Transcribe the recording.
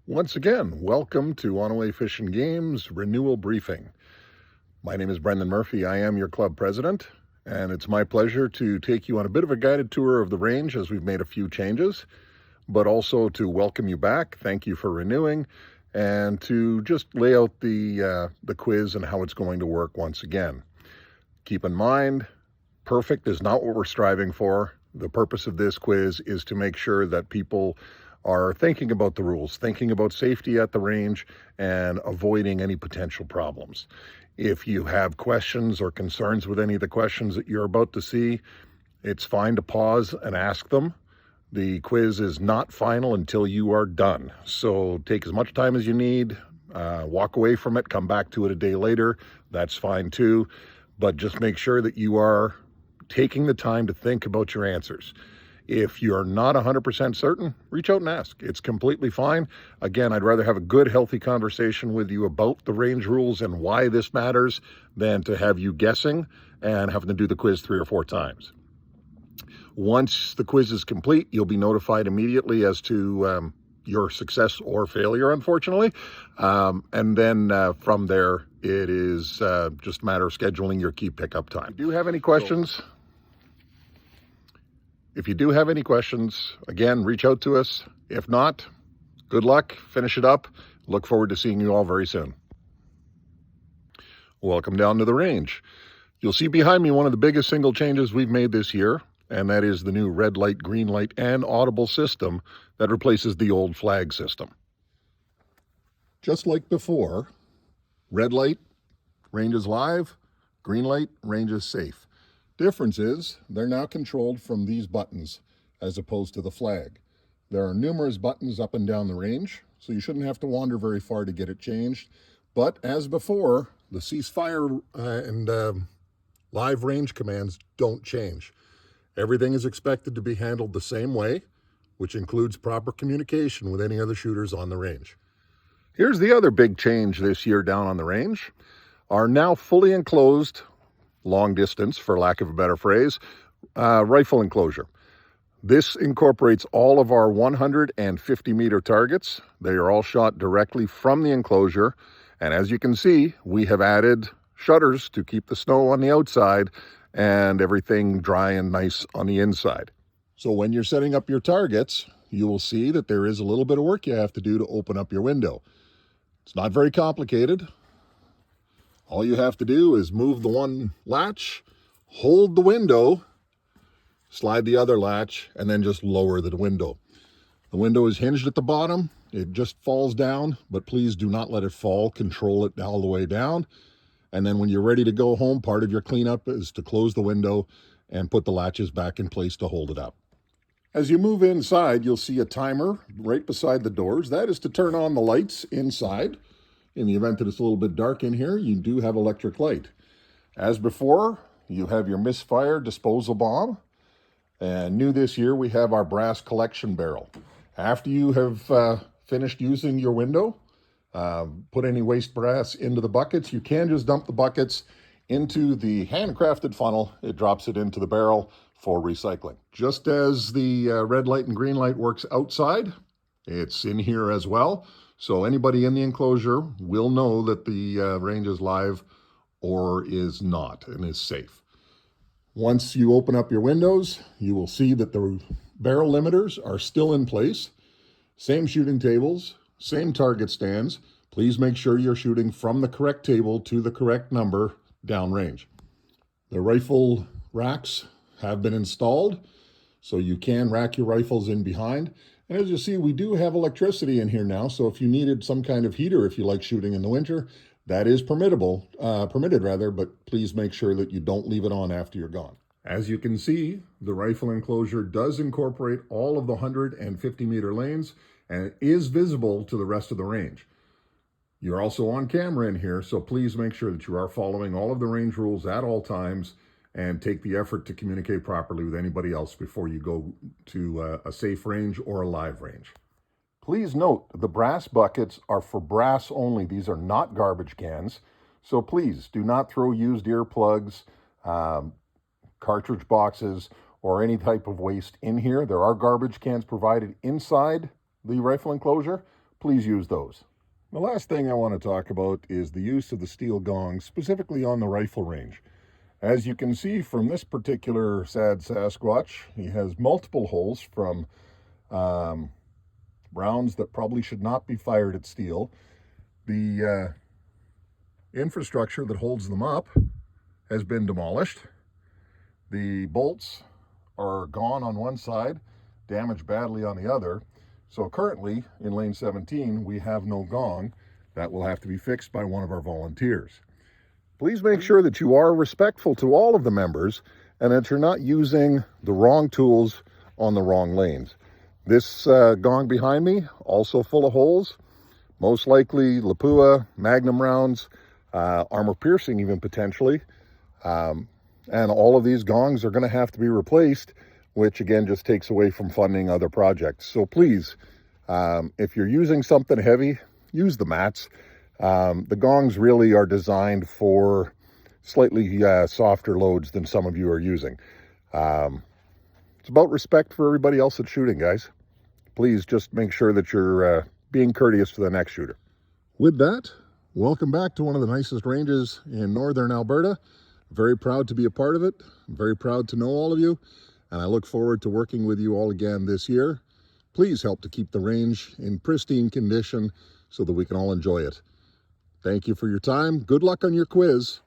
Once again, welcome to On-Away Fish and Games Renewal Briefing. My name is Brendan Murphy. I am your club president, and it's my pleasure to take you on a bit of a guided tour of the range as we've made a few changes, but also to welcome you back. Thank you for renewing, and to just lay out the quiz and how it's going to work once again. Keep in mind, perfect is not what we're striving for. The purpose of this quiz is to make sure that people are thinking about the rules, thinking about safety at the range, and avoiding any potential problems. If you have questions or concerns with any of the questions that you're about to see, it's fine to pause and ask them. The quiz is not final until you are done. So take as much time as you need, walk away from it, come back to it a day later. That's fine too. But just make sure that you are taking the time to think about your answers. If you're not 100% certain, reach out and ask. It's completely fine. Again, I'd rather have a good, healthy conversation with you about the range rules and why this matters than to have you guessing and having to do the quiz 3 or 4 times. Once the quiz is complete, you'll be notified immediately as to your success or failure, unfortunately. And then from there, it is just a matter of scheduling your key pickup time. Do you have any questions? If you do have any questions, again, reach out to us. If not, good luck, finish it up. Look forward to seeing you all very soon. Welcome down to the range. You'll see behind me one of the biggest single changes we've made this year, and that is the new red light, green light, and audible system that replaces the old flag system. Just like before, red light, range is live, green light, range is safe. Difference is they're now controlled from these buttons as opposed to the flag. There are numerous buttons up and down the range, so you shouldn't have to wander very far to get it changed. But as before, the ceasefire and live range commands don't change. Everything is expected to be handled the same way, which includes proper communication with any other shooters on the range. Here's the other big change this year down on the range. Our now fully enclosed, long distance, for lack of a better phrase, rifle enclosure. This incorporates all of our 150 meter targets. They are all shot directly from the enclosure. And as you can see, we have added shutters to keep the snow on the outside and everything dry and nice on the inside. So when you're setting up your targets, you will see that there is a little bit of work you have to do to open up your window. It's not very complicated. All you have to do is move the one latch, hold the window, slide the other latch, and then just lower the window. The window is hinged at the bottom. It just falls down, but please do not let it fall. Control it all the way down. And then when you're ready to go home, part of your cleanup is to close the window and put the latches back in place to hold it up. As you move inside, you'll see a timer right beside the doors. That is to turn on the lights inside. In the event that it's a little bit dark in here, you do have electric light. As before, you have your misfire disposal bomb. And new this year, we have our brass collection barrel. After you have finished using your window, put any waste brass into the buckets, you can just dump the buckets into the handcrafted funnel. It drops it into the barrel for recycling. Just as the red light and green light works outside, it's in here as well. So anybody in the enclosure will know that the range is live or is not and is safe. Once you open up your windows, you will see that the barrel limiters are still in place. Same shooting tables, same target stands. Please make sure you're shooting from the correct table to the correct number downrange. The rifle racks have been installed, so you can rack your rifles in behind. And as you see, we do have electricity in here now, so if you needed some kind of heater, if you like shooting in the winter, that is permitted, but please make sure that you don't leave it on after you're gone. As you can see, the rifle enclosure does incorporate all of the 150 meter lanes, and it is visible to the rest of the range. You're also on camera in here, so please make sure that you are following all of the range rules at all times and take the effort to communicate properly with anybody else before you go to a safe range or a live range. Please note, the brass buckets are for brass only. These are not garbage cans. So please do not throw used earplugs, cartridge boxes, or any type of waste in here. There are garbage cans provided inside the rifle enclosure, please use those. The last thing I want to talk about is the use of the steel gongs, specifically on the rifle range. As you can see from this particular sad Sasquatch, he has multiple holes from rounds that probably should not be fired at steel. The infrastructure that holds them up has been demolished. The bolts are gone on one side, damaged badly on the other. So currently in lane 17, we have no gong. That will have to be fixed by one of our volunteers. Please make sure that you are respectful to all of the members and that you're not using the wrong tools on the wrong lanes. This gong behind me, also full of holes, most likely Lapua, Magnum rounds, armor piercing even potentially. And all of these gongs are going to have to be replaced, which again just takes away from funding other projects. So please, if you're using something heavy, use the mats. The gongs really are designed for slightly softer loads than some of you are using. It's about respect for everybody else that's shooting, guys. Please just make sure that you're being courteous to the next shooter. With that, welcome back to one of the nicest ranges in northern Alberta. Very proud to be a part of it. I'm very proud to know all of you, and I look forward to working with you all again this year. Please help to keep the range in pristine condition so that we can all enjoy it. Thank you for your time. Good luck on your quiz.